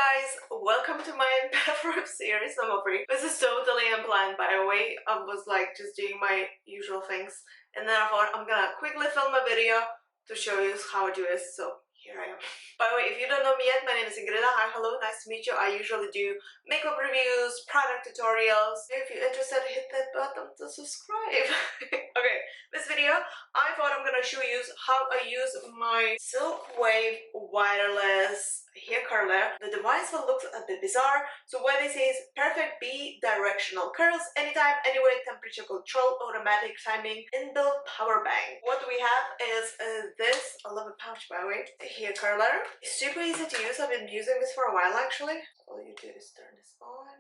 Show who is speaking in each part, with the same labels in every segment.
Speaker 1: guys, welcome to my bathrobe series. I'm free. This is totally unplanned, by the way. I was like just doing my usual things, and then I thought I'm gonna quickly film a video to show you how I do this. So here I am. By the way, if you don't know me yet, my name is Ingrida. Hi, hello, nice to meet you. I usually do makeup reviews, product tutorials. If you're interested, hit that button to subscribe. Okay, this video, I thought I'm gonna show you how I use my Silk Wave wireless hair curler. The device will look a bit bizarre. So what it says, perfect bi-directional curls, anytime, anywhere, temperature control, automatic timing, inbuilt power bank. What we have is this, I love a pouch by the way, hair curler. It's super easy to use. I've been using this for a while actually. All you do is turn this on.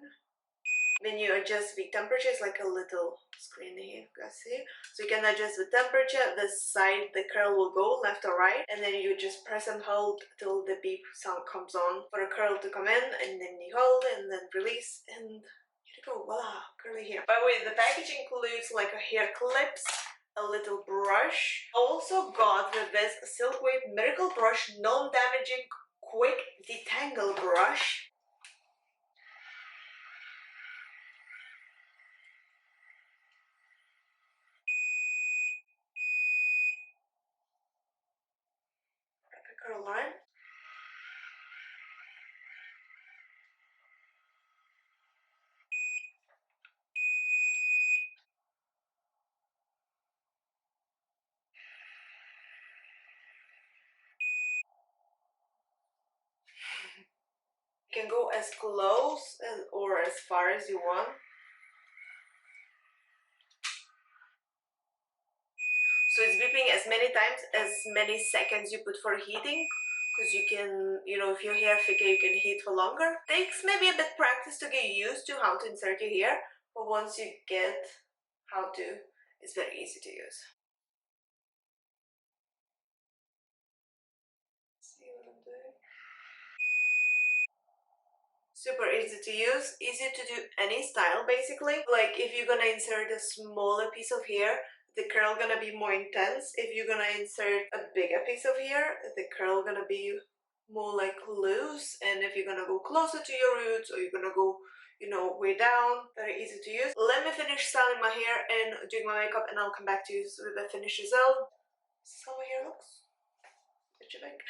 Speaker 1: When you adjust the temperature, it's like a little screen here, you guys see. So you can adjust the temperature, the side the curl will go, left or right, and then you just press and hold till the beep sound comes on for a curl to come in, and then you hold and then release, and here you go, voila, curly hair. By the way, the package includes like a hair clips, a little brush. Also got with this Silk Wave Miracle Brush, non-damaging quick detangle brush. Curl line. You can go as close or as far as you want. So it's beeping as many times as many seconds you put for heating, because you can, you know, if your hair thicker, you can heat for longer. Takes maybe a bit practice to get used to how to insert your hair, but once you get how to, it's very easy to use. See what I'm doing? Super easy to use, easy to do any style basically. Like if you're gonna insert a smaller piece of hair, the curl gonna be more intense. If you're gonna insert a bigger piece of hair, the curl gonna be more like loose. And if you're gonna go closer to your roots, or you're gonna go, you know, way down, very easy to use. Let me finish styling my hair and doing my makeup, and I'll come back to you with the finished result. This is how my hair looks. What you think?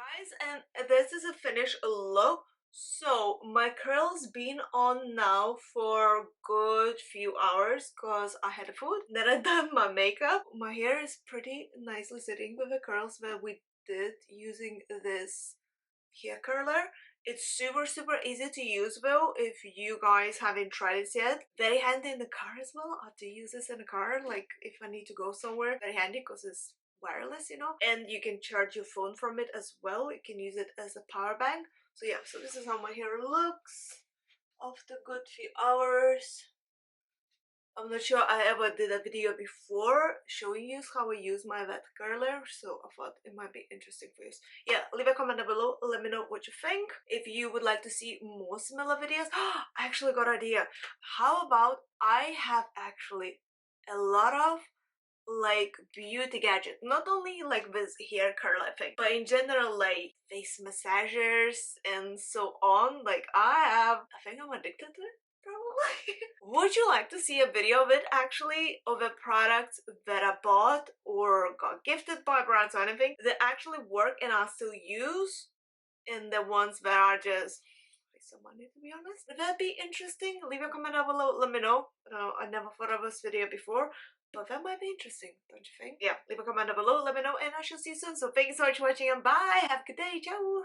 Speaker 1: Guys, and this is a finished look. So my curls been on now for a good few hours because I had food, then I done my makeup. My hair is pretty nicely sitting with the curls that we did using this hair curler. It's super easy to use though if you guys haven't tried it yet. Very handy in the car as well. I do use this in the car, like if I need to go somewhere. Very handy because it's wireless, you know, and you can charge your phone from it as well. You can use it as a power bank. So yeah, so this is how my hair looks after a good few hours. I'm not sure I ever did a video before showing you how I use my wet curler, so I thought it might be interesting for you. Yeah, leave a comment down below, let me know what you think. If you would like to see more similar videos, I actually got an idea. How about I have actually a lot of like beauty gadget, not only like this hair curler thing, but in general like face massagers and so on. Like I think I'm addicted to it probably. Would you like to see a video of it actually, of a product that I bought or got gifted by brands or anything that actually work and I still use, and the ones that are just some money, to be honest? Would that be interesting? Leave a comment down below, let me know. I never thought of this video before, but that might be interesting, don't you think? Yeah, leave a comment down below, let me know, and I shall see you soon. So thank you so much for watching, and bye! Have a good day, ciao!